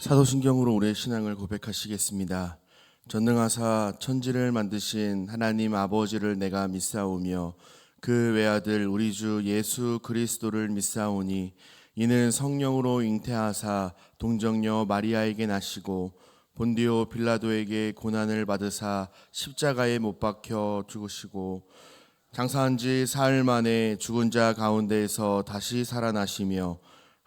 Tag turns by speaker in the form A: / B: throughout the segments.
A: 사도신경으로 우리의 신앙을 고백하시겠습니다. 전능하사 천지를 만드신 하나님 아버지를 내가 믿사오며 그 외아들 우리 주 예수 그리스도를 믿사오니 이는 성령으로 잉태하사 동정녀 마리아에게 나시고 본디오 빌라도에게 고난을 받으사 십자가에 못 박혀 죽으시고 장사한 지 사흘 만에 죽은 자 가운데에서 다시 살아나시며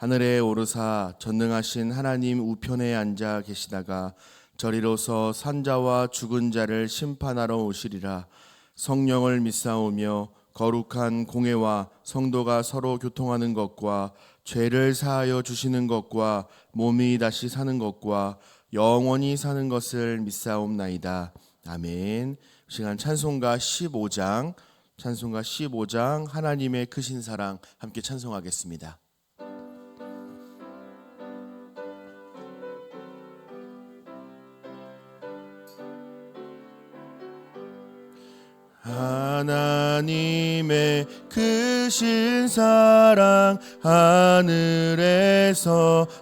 A: 하늘에 오르사 전능하신 하나님 우편에 앉아 계시다가 저리로서 산자와 죽은 자를 심판하러 오시리라. 성령을 믿사오며 거룩한 공회와 성도가 서로 교통하는 것과 죄를 사하여 주시는 것과 몸이 다시 사는 것과 영원히 사는 것을 믿사옵나이다. 아멘. 시간 찬송가 15장 하나님의 크신 사랑 함께 찬송하겠습니다. 하나님의 크신 사랑 하늘에서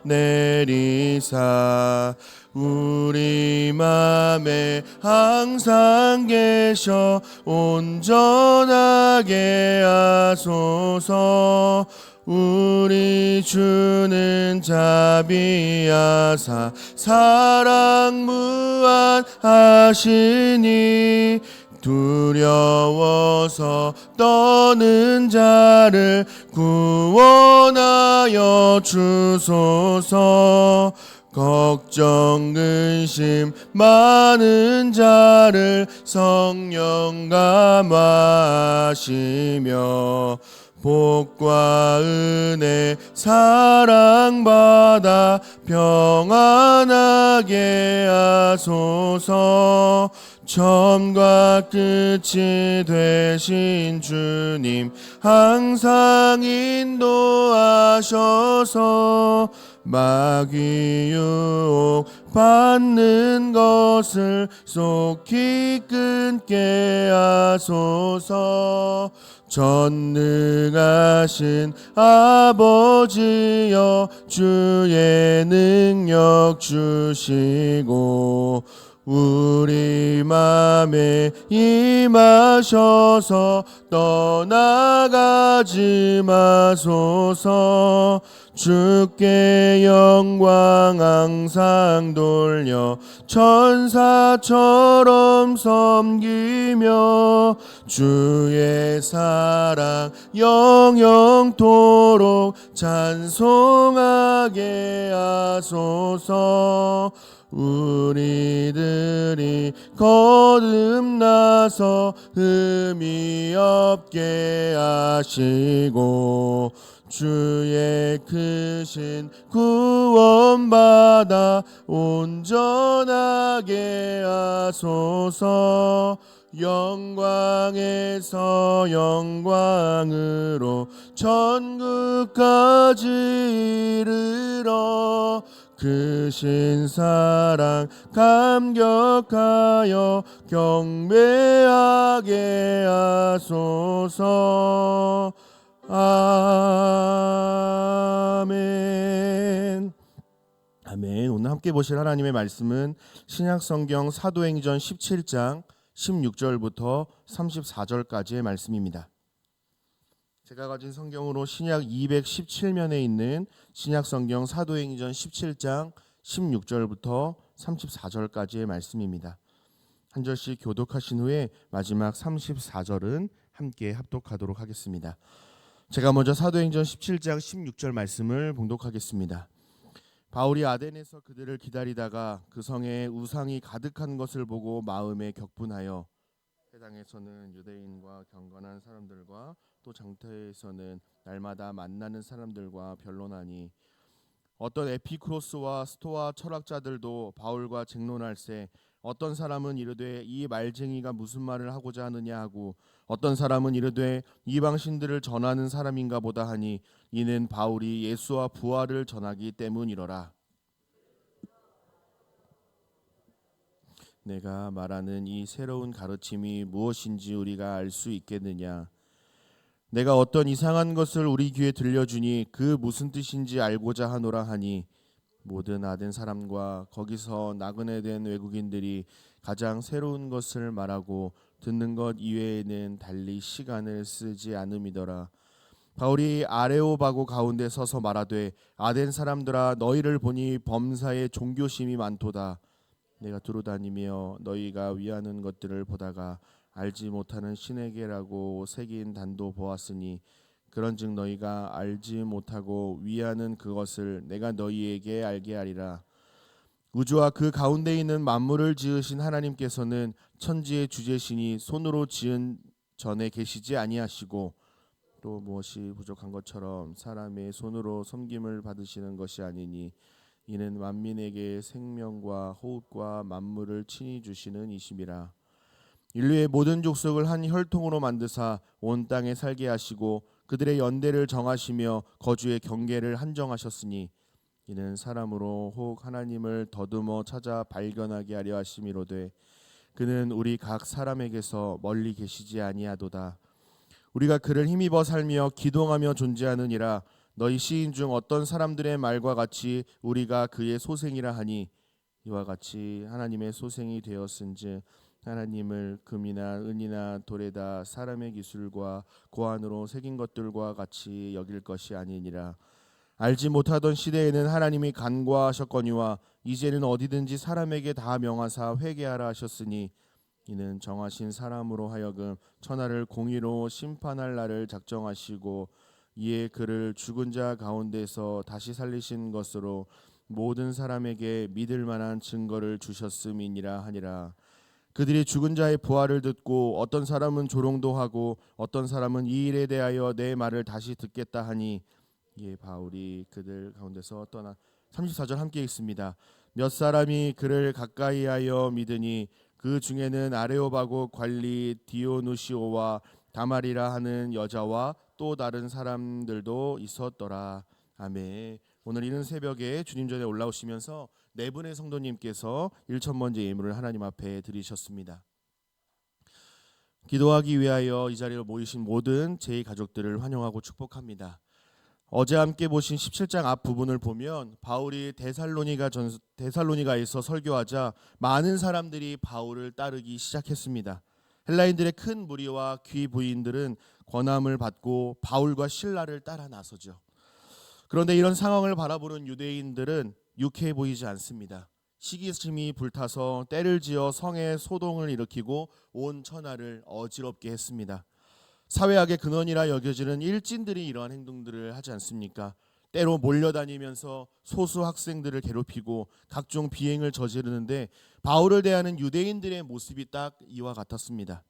A: 내리사 우리 맘에 항상 계셔 온전하게 하소서. 우리 주는 자비하사 사랑 무한하시니 두려워서 떠는 자를 구원하여 주소서. 걱정 근심 많은 자를 성령 감화하시며 복과 은혜 사랑받아 평안하게 하소서. 처음과 끝이 되신 주님 항상 인도하셔서 마귀 유혹 받는 것을 속히 끊게 하소서. 전능하신 아버지여 주의 능력 주시고 우리 맘에 임하셔서 떠나가지 마소서. 주께 영광 항상 돌려 천사처럼 섬기며 주의 사랑 영영토록 찬송하게 하소서. 우리들이 거듭나서 흠이 없게 하시고 주의 크신 구원받아 온전하게 하소서. 영광에서 영광으로 천국까지 이르러 크신 사랑 감격하여 경배하게 하소서. 아멘. 아멘. 오늘 함께 보실 하나님의 말씀은 신약성경 사도행전 17장 16절부터 34절까지의 말씀입니다. 제가 가진 성경으로 신약 217면에 있는 신약성경 사도행전 17장 16절부터 34절까지의 말씀입니다. 한 절씩 교독하신 후에 마지막 34절은 함께 합독하도록 하겠습니다. 제가 먼저 사도행전 17장 16절 말씀을 봉독하겠습니다. 바울이 아덴에서 그들을 기다리다가 그 성에 우상이 가득한 것을 보고 마음에 격분하여 해당에서는 유대인과 경건한 사람들과 또 장터에서는 날마다 만나는 사람들과 변론하니 어떤 에피크로스와 스토아 철학자들도 바울과 쟁론할세 어떤 사람은 이르되 이 말쟁이가 무슨 말을 하고자 하느냐 하고 어떤 사람은 이르되 이방신들을 전하는 사람인가 보다 하니 이는 바울이 예수와 부활을 전하기 때문이로라. 내가 말하는 이 새로운 가르침이 무엇인지 우리가 알 수 있겠느냐? 내가 어떤 이상한 것을 우리 귀에 들려주니 그 무슨 뜻인지 알고자 하노라 하니 모든 아덴 사람과 거기서 나그네 된 외국인들이 가장 새로운 것을 말하고 듣는 것 이외에는 달리 시간을 쓰지 않음이더라. 바울이 아레오바고 가운데 서서 말하되 아덴 사람들아 너희를 보니 범사에 종교심이 많도다. 내가 두루다니며 너희가 위하는 것들을 보다가 알지 못하는 신에게라고 새긴 단도 보았으니 그런즉 너희가 알지 못하고 위하는 그것을 내가 너희에게 알게 하리라. 우주와 그 가운데 있는 만물을 지으신 하나님께서는 천지의 주제신이 손으로 지은 전에 계시지 아니하시고 또 무엇이 부족한 것처럼 사람의 손으로 섬김을 받으시는 것이 아니니 이는 만민에게 생명과 호흡과 만물을 친히 주시는 이심이라. 인류의 모든 족속을 한 혈통으로 만드사 온 땅에 살게 하시고 그들의 연대를 정하시며 거주의 경계를 한정하셨으니 이는 사람으로 혹 하나님을 더듬어 찾아 발견하게 하려 하심이로되 그는 우리 각 사람에게서 멀리 계시지 아니하도다. 우리가 그를 힘입어 살며 기동하며 존재하느니라. 너희 시인 중 어떤 사람들의 말과 같이 우리가 그의 소생이라 하니 이와 같이 하나님의 소생이 되었은즉 하나님을 금이나 은이나 돌에다 사람의 기술과 고안으로 새긴 것들과 같이 여길 것이 아니니라. 알지 못하던 시대에는 하나님이 간과하셨거니와 이제는 어디든지 사람에게 다 명하사 회개하라 하셨으니 이는 정하신 사람으로 하여금 천하를 공의로 심판할 날을 작정하시고 이에 그를 죽은 자 가운데서 다시 살리신 것으로 모든 사람에게 믿을 만한 증거를 주셨음이니라 하니라. 그들이 죽은 자의 부활을 듣고 어떤 사람은 조롱도 하고 어떤 사람은 이 일에 대하여 내 말을 다시 듣겠다 하니 이에 바울이 그들 가운데서 떠나 34절 함께 읽습니다. 몇 사람이 그를 가까이하여 믿으니 그 중에는 아레오바고 관리 디오누시오와 다말이라 하는 여자와 또 다른 사람들도 있었더라. 아멘. 오늘 이른 새벽에 주님 전에 올라오시면서 네 분의 성도님께서 일천번째 예물을 하나님 앞에 드리셨습니다. 기도하기 위하여 이 자리로 모이신 모든 제 가족들을 환영하고 축복합니다. 어제 함께 보신 17장 앞 부분을 보면 바울이 데살로니가에서 설교하자 많은 사람들이 바울을 따르기 시작했습니다. 헬라인들의 큰 무리와 귀부인들은 권함을 받고 바울과 실라를 따라 나서죠. 그런데 이런 상황을 바라보는 유대인들은 유쾌해 보이지 않습니다. 시기심이 불타서 때를 지어 성에 소동을 일으키고 온 천하를 어지럽게 했습니다. 사회학의 근원이라 여겨지는 일진들이 이러한 행동들을 하지 않습니까? 때로 몰려다니면서 소수 학생들을 괴롭히고 각종 비행을 저지르는데 바울을 대하는 유대인들의 모습이 딱 이와 같았습니다.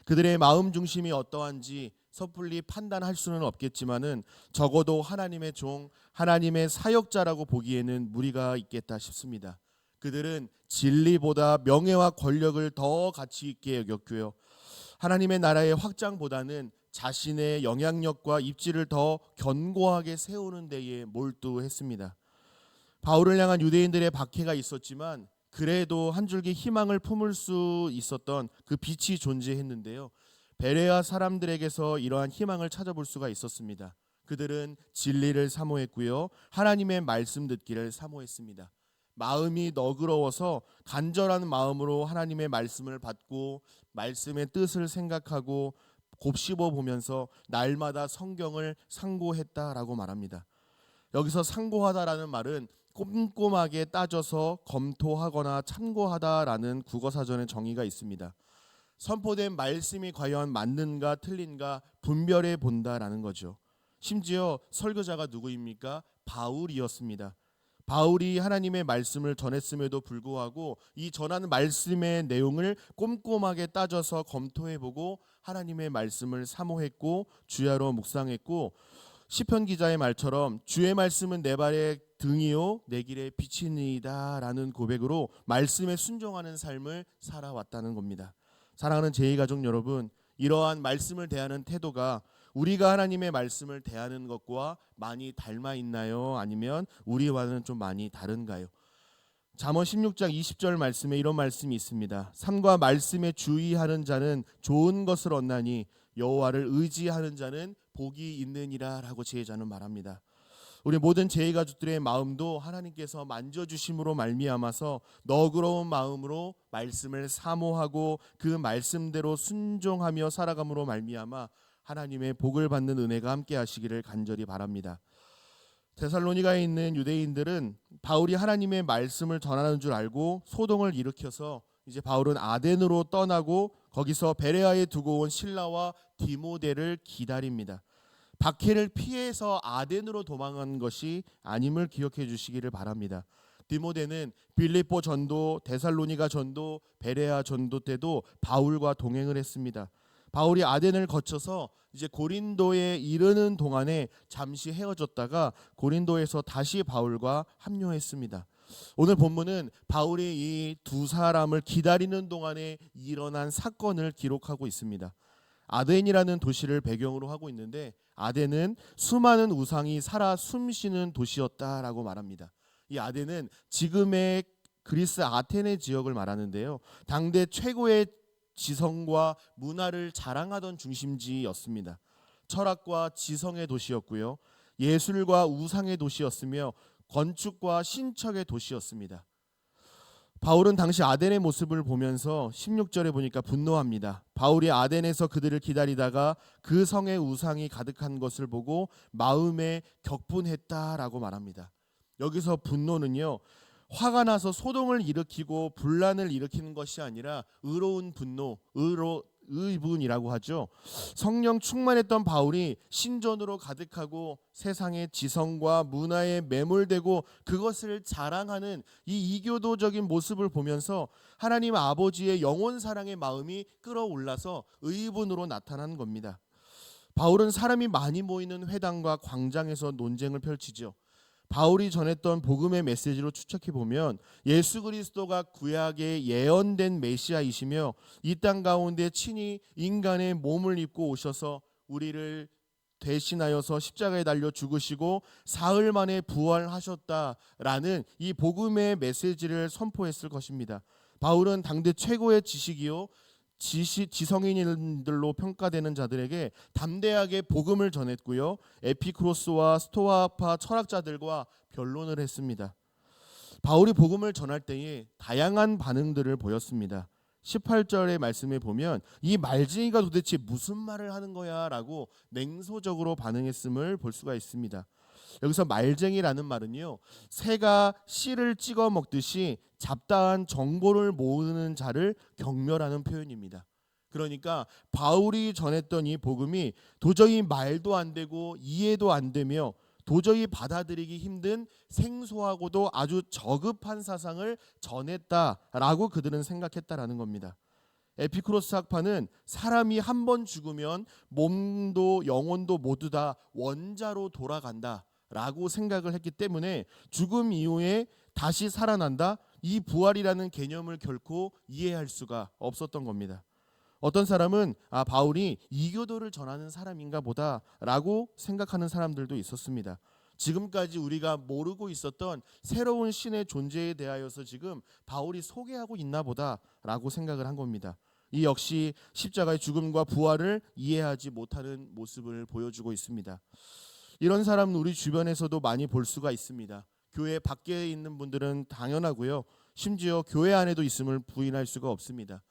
A: 그들의 마음 중심이 어떠한지 섣불리 판단할 수는 없겠지만은 적어도 하나님의 종, 하나님의 사역자라고 보기에는 무리가 있겠다 싶습니다. 그들은 진리보다 명예와 권력을 더 가치 있게 여겼고요. 하나님의 나라의 확장보다는 자신의 영향력과 입지를 더 견고하게 세우는 데에 몰두했습니다. 바울을 향한 유대인들의 박해가 있었지만 그래도 한 줄기 희망을 품을 수 있었던 그 빛이 존재했는데요. 베레아 사람들에게서 이러한 희망을 찾아볼 수가 있었습니다. 그들은 진리를 사모했고요. 하나님의 말씀 듣기를 사모했습니다. 마음이 너그러워서 간절한 마음으로 하나님의 말씀을 받고 말씀의 뜻을 생각하고 곱씹어 보면서 날마다 성경을 상고했다라고 말합니다. 여기서 상고하다라는 말은 꼼꼼하게 따져서 검토하거나 참고하다라는 국어사전의 정의가 있습니다. 선포된 말씀이 과연 맞는가 틀린가 분별해 본다라는 거죠. 심지어 설교자가 누구입니까? 바울이었습니다. 바울이 하나님의 말씀을 전했음에도 불구하고 이 전하는 말씀의 내용을 꼼꼼하게 따져서 검토해보고 하나님의 말씀을 사모했고 주야로 묵상했고 시편 기자의 말처럼 주의 말씀은 내 발의 등이요 내 길의 빛이니이다 라는 고백으로 말씀에 순종하는 삶을 살아왔다는 겁니다. 사랑하는 제2가족 여러분, 이러한 말씀을 대하는 태도가 우리가 하나님의 말씀을 대하는 것과 많이 닮아 있나요? 아니면 우리와는 좀 많이 다른가요? 잠언 16장 20절 말씀에 이런 말씀이 있습니다. 삶과 말씀에 주의하는 자는 좋은 것을 얻나니 여호와를 의지하는 자는 복이 있느니라 라고 지혜자는 말합니다. 우리 모든 제이 가족들의 마음도 하나님께서 만져주심으로 말미암아서 너그러운 마음으로 말씀을 사모하고 그 말씀대로 순종하며 살아감으로 말미암아 하나님의 복을 받는 은혜가 함께 하시기를 간절히 바랍니다. 데살로니가에 있는 유대인들은 바울이 하나님의 말씀을 전하는 줄 알고 소동을 일으켜서 이제 바울은 아덴으로 떠나고 거기서 베레아에 두고 온 실라와 디모데를 기다립니다. 박해를 피해서 아덴으로 도망한 것이 아님을 기억해 주시기를 바랍니다. 디모데는 빌립보 전도, 데살로니가 전도, 베레아 전도 때도 바울과 동행을 했습니다. 바울이 아덴을 거쳐서 이제 고린도에 이르는 동안에 잠시 헤어졌다가 고린도에서 다시 바울과 합류했습니다. 오늘 본문은 바울이 이 두 사람을 기다리는 동안에 일어난 사건을 기록하고 있습니다. 아덴이라는 도시를 배경으로 하고 있는데 아덴은 수많은 우상이 살아 숨쉬는 도시였다라고 말합니다. 이 아덴은 지금의 그리스 아테네 지역을 말하는데요. 당대 최고의 지성과 문화를 자랑하던 중심지였습니다. 철학과 지성의 도시였고요. 예술과 우상의 도시였으며 건축과 신척의 도시였습니다. 바울은 당시 아덴의 모습을 보면서 16절에 보니까 분노합니다. 바울이 아덴에서 그들을 기다리다가 그 성에 우상이 가득한 것을 보고 마음에 격분했다라고 말합니다. 여기서 분노는요, 화가 나서 소동을 일으키고 분란을 일으키는 것이 아니라 의로운 분노, 의분이라고 하죠. 성령 충만했던 바울이 신전으로 가득하고 세상의 지성과 문화에 매몰되고 그것을 자랑하는 이 이교도적인 모습을 보면서 하나님 아버지의 영원 사랑의 마음이 끌어올라서 의분으로 나타난 겁니다. 바울은 사람이 많이 모이는 회당과 광장에서 논쟁을 펼치죠. 바울이 전했던 복음의 메시지로 추측해 보면 예수 그리스도가 구약에 예언된 메시아이시며 이 땅 가운데 친히 인간의 몸을 입고 오셔서 우리를 대신하여서 십자가에 달려 죽으시고 사흘 만에 부활하셨다라는 이 복음의 메시지를 선포했을 것입니다. 바울은 당대 최고의 지식이요 지성인들로 평가되는 자들에게 담대하게 복음을 전했고요. 에피쿠로스와 스토아파 철학자들과 변론을 했습니다. 바울이 복음을 전할 때에 다양한 반응들을 보였습니다. 18절의 말씀에 보면 이 말쟁이가 도대체 무슨 말을 하는 거야 라고 냉소적으로 반응했음을 볼 수가 있습니다. 여기서 말쟁이라는 말은요, 새가 씨를 찍어 먹듯이 잡다한 정보를 모으는 자를 경멸하는 표현입니다. 그러니까 바울이 전했던 이 복음이 도저히 말도 안 되고 이해도 안 되며 도저히 받아들이기 힘든 생소하고도 아주 저급한 사상을 전했다라고 그들은 생각했다라는 겁니다. 에피쿠로스 학파는 사람이 한 번 죽으면 몸도 영혼도 모두 다 원자로 돌아간다 라고 생각을 했기 때문에 죽음 이후에 다시 살아난다, 이 부활이라는 개념을 결코 이해할 수가 없었던 겁니다. 어떤 사람은 바울이 이교도를 전하는 사람인가 보다 라고 생각하는 사람들도 있었습니다. 지금까지 우리가 모르고 있었던 새로운 신의 존재에 대하여서 지금 바울이 소개하고 있나 보다 라고 생각을 한 겁니다. 이 역시 십자가의 죽음과 부활을 이해하지 못하는 모습을 보여주고 있습니다. 이런 사람은 우리 주변에서도 많이 볼 수가 있습니다. 교회 밖에 있는 분들은 당연하고요. 심지어 교회 안에도 있음을 부인할 수가 없습니다.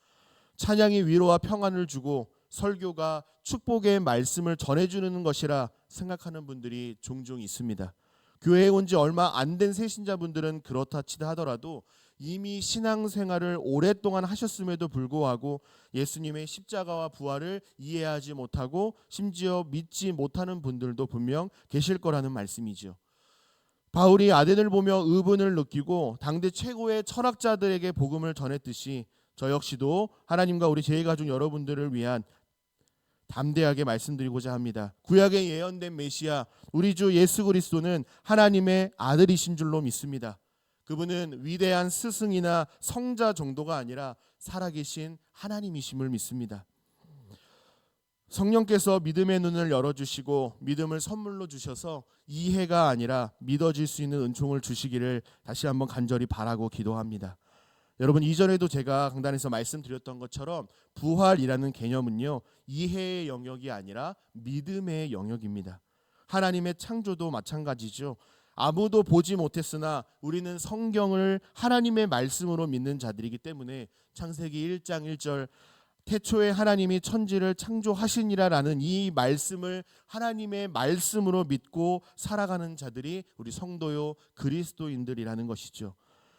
A: 찬양이 위로와 평안을 주고 설교가 축복의 말씀을 전해주는 것이라 생각하는 분들이 종종 있습니다. 교회에 온 지 얼마 안 된 새신자분들은 그렇다 치다 하더라도 이미 신앙생활을 오랫동안 하셨음에도 불구하고 예수님의 십자가와 부활을 이해하지 못하고 심지어 믿지 못하는 분들도 분명 계실 거라는 말씀이죠. 바울이 아덴을 보며 의분을 느끼고 당대 최고의 철학자들에게 복음을 전했듯이 저 역시도 하나님과 우리 제일가족 여러분들을 위한 담대하게 말씀드리고자 합니다. 구약에 예언된 메시아 우리 주 예수 그리스도는 하나님의 아들이신 줄로 믿습니다. 그분은 위대한 스승이나 성자 정도가 아니라 살아계신 하나님이심을 믿습니다. 성령께서 믿음의 눈을 열어주시고 믿음을 선물로 주셔서 이해가 아니라 믿어질 수 있는 은총을 주시기를 다시 한번 간절히 바라고 기도합니다. 여러분, 이전에도 제가 강단에서 말씀드렸던 것처럼 부활이라는 개념은요, 이해의 영역이 아니라 믿음의 영역입니다. 하나님의 창조도 마찬가지죠. 아무도 보지 못했으나 우리는 성경을 하나님의 말씀으로 믿는 자들이기 때문에 창세기 1장 1절 태초에 하나님이 천지를 창조하시니라라는 이 말씀을 하나님의 말씀으로 믿고 살아가는 자들이 우리 성도요 그리스도인들이라는 것이죠.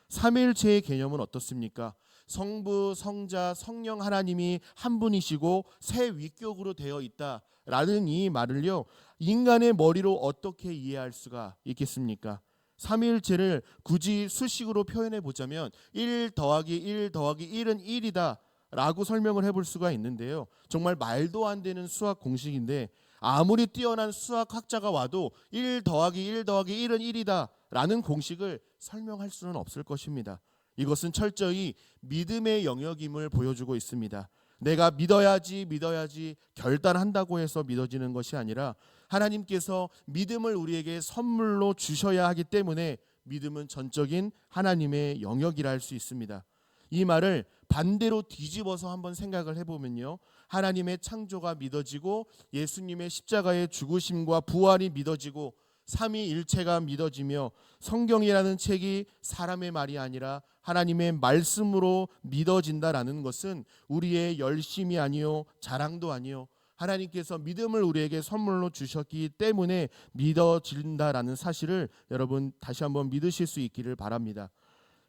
A: 삼위일체의 개념은 어떻습니까? 성부, 성자, 성령 하나님이 한 분이시고 세 위격으로 되어 있다라는 이 말을요 인간의 머리로 어떻게 이해할 수가 있겠습니까? 삼위일체를 굳이 수식으로 표현해 보자면 1 더하기 1 더하기 1은 1이다 라고 설명을 해볼 수가 있는데요, 정말 말도 안 되는 수학 공식인데 아무리 뛰어난 수학학자가 와도 1 더하기 1 더하기 1은 1이다 라는 공식을 설명할 수는 없을 것입니다. 이것은 철저히 믿음의 영역임을 보여주고 있습니다. 내가 믿어야지 결단한다고 해서 믿어지는 것이 아니라 하나님께서 믿음을 우리에게 선물로 주셔야 하기 때문에 믿음은 전적인 하나님의 영역이라 할 수 있습니다. 이 말을 반대로 뒤집어서 한번 생각을 해보면요, 하나님의 창조가 믿어지고 예수님의 십자가의 죽으심과 부활이 믿어지고 삼위일체가 믿어지며 성경이라는 책이 사람의 말이 아니라 하나님의 말씀으로 믿어진다라는 것은 우리의 열심이 아니요 자랑도 아니요 하나님께서 믿음을 우리에게 선물로 주셨기 때문에 믿어진다라는 사실을 여러분 다시 한번 믿으실 수 있기를 바랍니다.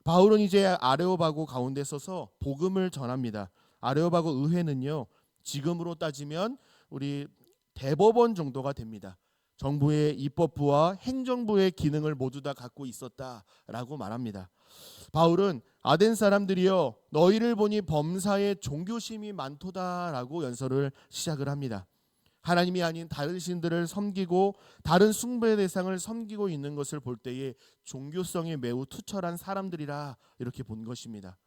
A: 바울은 이제 아레오바고 가운데 서서 복음을 전합니다. 아레오바고 의회는요 지금으로 따지면 우리 대법원 정도가 됩니다. 정부의 입법부와 행정부의 기능을 모두 다 갖고 있었다라고 말합니다. 바울은 아덴 사람들이여 너희를 보니 범사에 종교심이 많도다라고 연설을 시작을 합니다. 하나님이 아닌 다른 신들을 섬기고 다른 숭배 대상을 섬기고 있는 것을 볼 때에 종교성이 매우 투철한 사람들이라 이렇게 본 것입니다.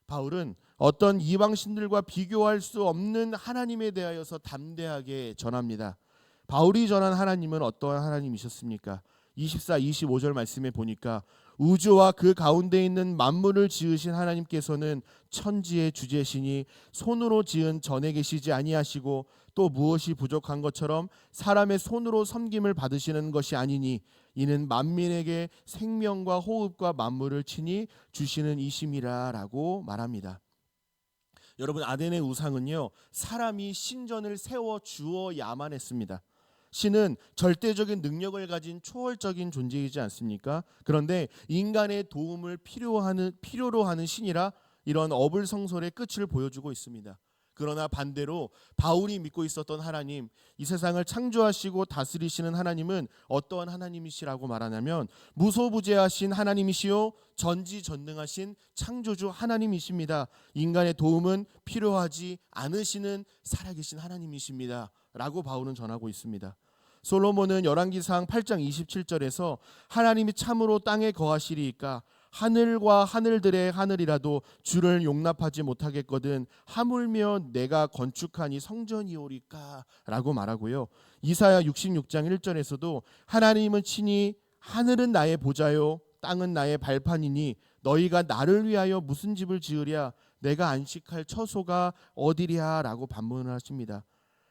A: 바울은 어떤 이방 신들과 비교할 수 없는 하나님에 대하여서 담대하게 전합니다. 바울이 전한 하나님은 어떠한 하나님이셨습니까? 24, 25절 말씀에 보니까 우주와 그 가운데 있는 만물을 지으신 하나님께서는 천지의 주제시니 손으로 지은 전에 계시지 아니하시고 또 무엇이 부족한 것처럼 사람의 손으로 섬김을 받으시는 것이 아니니 이는 만민에게 생명과 호흡과 만물을 친히 주시는 이심이라 라고 말합니다. 여러분, 아덴의 우상은요 사람이 신전을 세워 주어야만 했습니다. 신은 절대적인 능력을 가진 초월적인 존재이지 않습니까? 그런데 인간의 도움을 필요로 하는 신이라 이런 어불성설의 끝을 보여주고 있습니다. 그러나 반대로 바울이 믿고 있었던 하나님, 이 세상을 창조하시고 다스리시는 하나님은 어떠한 하나님이시라고 말하냐면 무소부재하신 하나님이시요 전지전능하신 창조주 하나님이십니다. 인간의 도움은 필요하지 않으시는 살아계신 하나님이십니다 라고 바울은 전하고 있습니다. 솔로몬은 열왕기상 8장 27절에서 하나님이 참으로 땅에 거하시리이까 하늘과 하늘들의 하늘이라도 주를 용납하지 못하겠거든 하물며 내가 건축한 이 성전이오리까 라고 말하고요. 이사야 66장 1절에서도 하나님은 친히 하늘은 나의 보좌요 땅은 나의 발판이니 너희가 나를 위하여 무슨 집을 지으랴 내가 안식할 처소가 어디랴 라고 반문을 하십니다.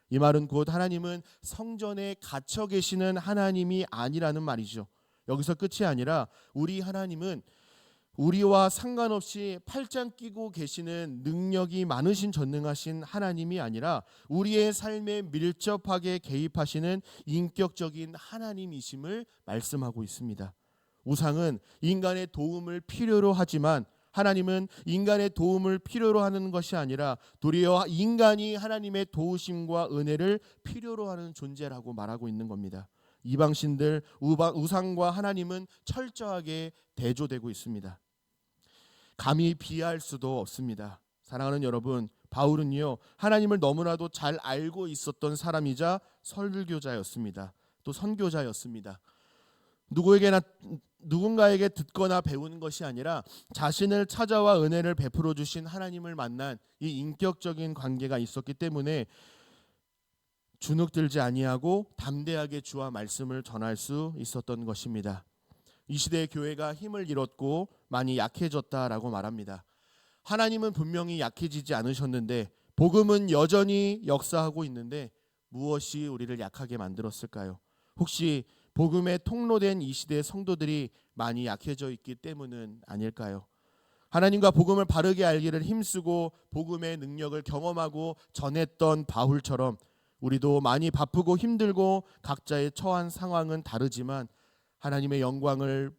A: 이 말은 곧 하나님은 성전에 갇혀 계시는 하나님이 아니라는 말이죠. 여기서 끝이 아니라 우리 하나님은 우리와 상관없이 팔짱 끼고 계시는 능력이 많으신 전능하신 하나님이 아니라 우리의 삶에 밀접하게 개입하시는 인격적인 하나님이심을 말씀하고 있습니다. 우상은 인간의 도움을 필요로 하지만 하나님은 인간의 도움을 필요로 하는 것이 아니라 도리어 인간이 하나님의 도우심과 은혜를 필요로 하는 존재라고 말하고 있는 겁니다. 이방신들, 우상과 하나님은 철저하게 대조되고 있습니다. 감히 비할 수도 없습니다. 사랑하는 여러분, 바울은요 하나님을 너무나도 잘 알고 있었던 사람이자 설교자였습니다. 또 선교자였습니다. 누군가에게 듣거나 배우는 것이 아니라 자신을 찾아와 은혜를 베풀어 주신 하나님을 만난 이 인격적인 관계가 있었기 때문에 주눅들지 아니하고 담대하게 주와 말씀을 전할 수 있었던 것입니다. 이 시대의 교회가 힘을 잃었고 많이 약해졌다라고 말합니다. 하나님은 분명히 약해지지 않으셨는데 복음은 여전히 역사하고 있는데 무엇이 우리를 약하게 만들었을까요? 혹시 복음에 통로된 이 시대의 성도들이 많이 약해져 있기 때문은 아닐까요? 하나님과 복음을 바르게 알기를 힘쓰고 복음의 능력을 경험하고 전했던 바울처럼 우리도 많이 바쁘고 힘들고 각자의 처한 상황은 다르지만 하나님의 영광을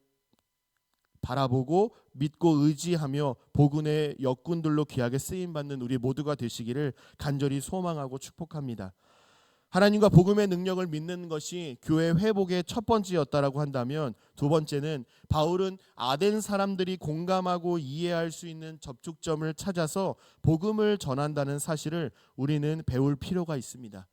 A: 바라보고 믿고 의지하며 복음의 역군들로 귀하게 쓰임받는 우리 모두가 되시기를 간절히 소망하고 축복합니다. 하나님과 복음의 능력을 믿는 것이 교회 회복의 첫 번째였다라고 한다면, 두 번째는 바울은 아덴 사람들이 공감하고 이해할 수 있는 접촉점을 찾아서 복음을 전한다는 사실을 우리는 배울 필요가 있습니다.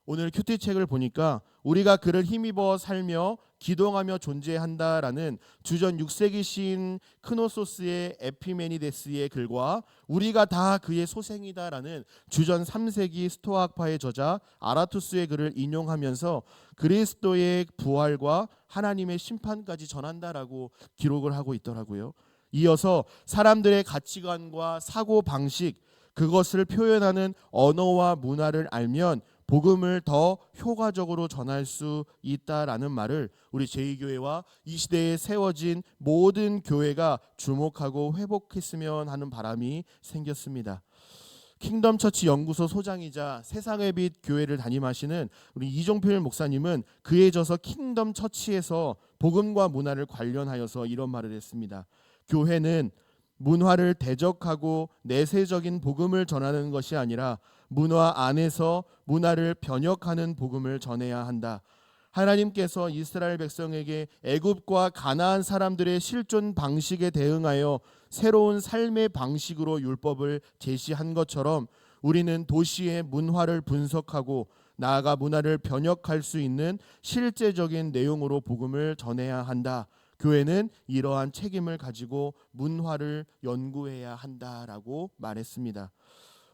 A: 오늘 큐티책을 보니까 우리가 그를 힘입어 살며 기동하며 존재한다라는 주전 6세기 시인 크노소스의 에피메니데스의 글과 우리가 다 그의 소생이다라는 주전 3세기 스토아학파의 저자 아라투스의 글을 인용하면서 그리스도의 부활과 하나님의 심판까지 전한다라고 기록을 하고 있더라고요. 이어서 사람들의 가치관과 사고 방식, 그것을 표현하는 언어와 문화를 알면 복음을 더 효과적으로 전할 수 있다라는 말을 우리 제2교회와 이 시대에 세워진 모든 교회가 주목하고 회복했으면 하는 바람이 생겼습니다. 킹덤 처치 연구소 소장이자 세상의 빛 교회를 담임하시는 우리 이종필 목사님은 그에 져서 킹덤 처치에서 복음과 문화를 관련하여서 이런 말을 했습니다. 교회는 문화를 대적하고 내세적인 복음을 전하는 것이 아니라 문화 안에서 문화를 변혁하는 복음을 전해야 한다. 하나님께서 이스라엘 백성에게 애굽과 가나안 사람들의 실존 방식에 대응하여 새로운 삶의 방식으로 율법을 제시한 것처럼 우리는 도시의 문화를 분석하고 나아가 문화를 변혁할 수 있는 실제적인 내용으로 복음을 전해야 한다. 교회는 이러한 책임을 가지고 문화를 연구해야 한다라고 말했습니다.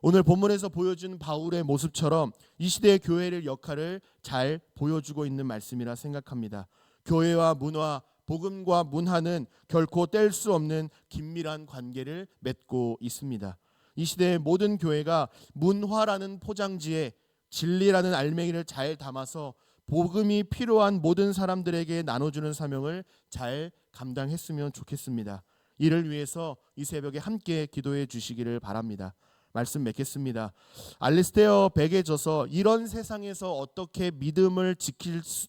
A: 오늘 본문에서 보여준 바울의 모습처럼 이 시대의 교회의 역할을 잘 보여주고 있는 말씀이라 생각합니다. 교회와 문화, 복음과 문화는 결코 뗄 수 없는 긴밀한 관계를 맺고 있습니다. 이 시대의 모든 교회가 문화라는 포장지에 진리라는 알맹이를 잘 담아서 복음이 필요한 모든 사람들에게 나눠주는 사명을 잘 감당했으면 좋겠습니다. 이를 위해서 이 새벽에 함께 기도해 주시기를 바랍니다. 말씀 맺겠습니다. 알리스테어 백에 져서 이런 세상에서 어떻게 믿음을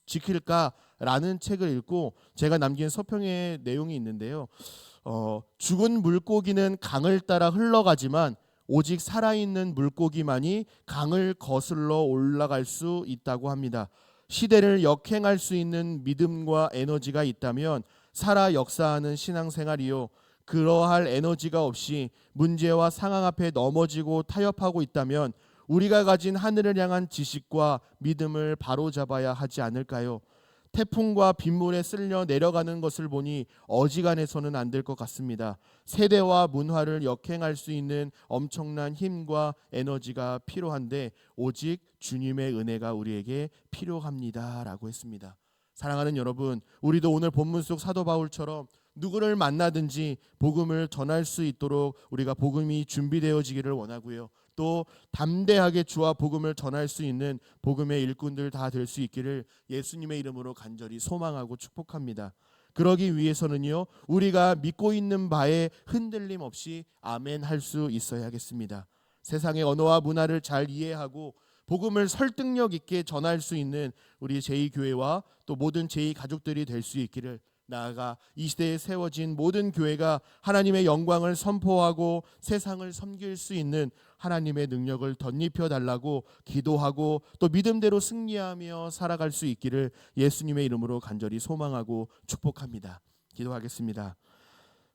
A: 지킬까라는 책을 읽고 제가 남긴 서평의 내용이 있는데요. 죽은 물고기는 강을 따라 흘러가지만 오직 살아있는 물고기만이 강을 거슬러 올라갈 수 있다고 합니다. 시대를 역행할 수 있는 믿음과 에너지가 있다면 살아 역사하는 신앙생활이요, 그러할 에너지가 없이 문제와 상황 앞에 넘어지고 타협하고 있다면 우리가 가진 하늘을 향한 지식과 믿음을 바로잡아야 하지 않을까요? 태풍과 빗물에 쓸려 내려가는 것을 보니 어지간해서는 안 될 것 같습니다. 세대와 문화를 역행할 수 있는 엄청난 힘과 에너지가 필요한데 오직 주님의 은혜가 우리에게 필요합니다 라고 했습니다. 사랑하는 여러분, 우리도 오늘 본문 속 사도 바울처럼 누구를 만나든지 복음을 전할 수 있도록 우리가 복음이 준비되어지기를 원하고요, 또 담대하게 주와 복음을 전할 수 있는 복음의 일꾼들 다 될 수 있기를 예수님의 이름으로 간절히 소망하고 축복합니다. 그러기 위해서는요, 우리가 믿고 있는 바에 흔들림 없이 아멘 할 수 있어야겠습니다. 세상의 언어와 문화를 잘 이해하고 복음을 설득력 있게 전할 수 있는 우리 제2교회와 또 모든 제2가족들이 될 수 있기를, 나아가 이 시대에 세워진 모든 교회가 하나님의 영광을 선포하고 세상을 섬길 수 있는 하나님의 능력을 덧입혀 달라고 기도하고 또 믿음대로 승리하며 살아갈 수 있기를 예수님의 이름으로 간절히 소망하고 축복합니다. 기도하겠습니다.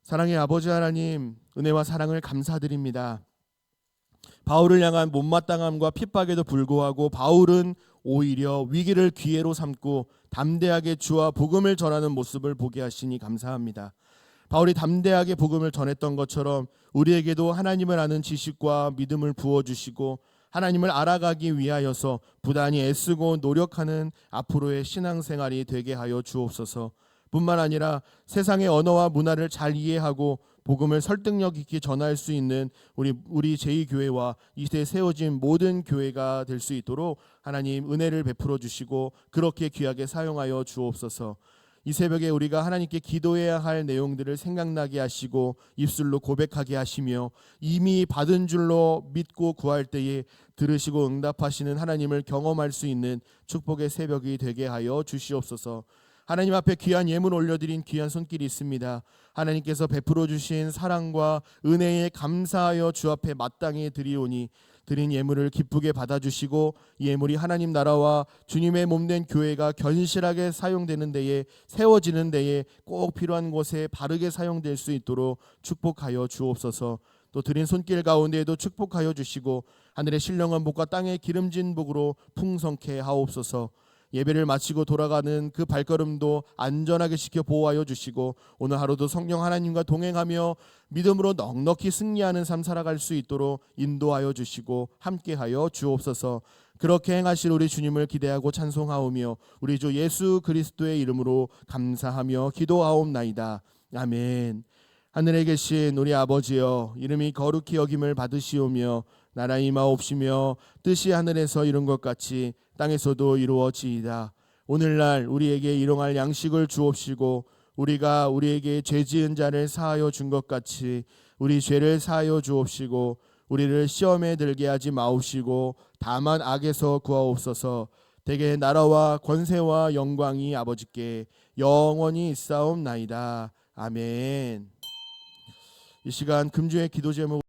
A: 사랑의 아버지 하나님, 은혜와 사랑을 감사드립니다. 바울을 향한 못마땅함과 핍박에도 불구하고 바울은 오히려 위기를 기회로 삼고 담대하게 주와 복음을 전하는 모습을 보게 하시니 감사합니다. 바울이 담대하게 복음을 전했던 것처럼 우리에게도 하나님을 아는 지식과 믿음을 부어주시고 하나님을 알아가기 위하여서 부단히 애쓰고 노력하는 앞으로의 신앙생활이 되게 하여 주옵소서. 뿐만 아니라 세상의 언어와 문화를 잘 이해하고 복음을 설득력 있게 전할 수 있는 우리 제2교회와 이때 세워진 모든 교회가 될 수 있도록 하나님 은혜를 베풀어 주시고 그렇게 귀하게 사용하여 주옵소서. 이 새벽에 우리가 하나님께 기도해야 할 내용들을 생각나게 하시고 입술로 고백하게 하시며 이미 받은 줄로 믿고 구할 때에 들으시고 응답하시는 하나님을 경험할 수 있는 축복의 새벽이 되게 하여 주시옵소서. 하나님 앞에 귀한 예물 올려드린 귀한 손길이 있습니다. 하나님께서 베풀어 주신 사랑과 은혜에 감사하여 주 앞에 마땅히 드리오니 드린 예물을 기쁘게 받아주시고 이 예물이 하나님 나라와 주님의 몸된 교회가 견실하게 사용되는 데에 세워지는 데에 꼭 필요한 곳에 바르게 사용될 수 있도록 축복하여 주옵소서. 또 드린 손길 가운데에도 축복하여 주시고 하늘의 신령한 복과 땅의 기름진 복으로 풍성케 하옵소서. 예배를 마치고 돌아가는 그 발걸음도 안전하게 지켜 보호하여 주시고 오늘 하루도 성령 하나님과 동행하며 믿음으로 넉넉히 승리하는 삶 살아갈 수 있도록 인도하여 주시고 함께하여 주옵소서. 그렇게 행하실 우리 주님을 기대하고 찬송하오며 우리 주 예수 그리스도의 이름으로 감사하며 기도하옵나이다. 아멘. 하늘에 계신 우리 아버지여, 이름이 거룩히 여김을 받으시오며 나라 임하옵시며 뜻이 하늘에서 이룬 것 같이 땅에서도 이루어지이다. 오늘날 우리에게 일용할 양식을 주옵시고 우리가 우리에게 죄 지은 자를 사하여 준 것 같이 우리 죄를 사하여 주옵시고 우리를 시험에 들게 하지 마옵시고 다만 악에서 구하옵소서. 대개 나라와 권세와 영광이 아버지께 영원히 있사옵나이다. 아멘. 이 시간 금주의 기도 제목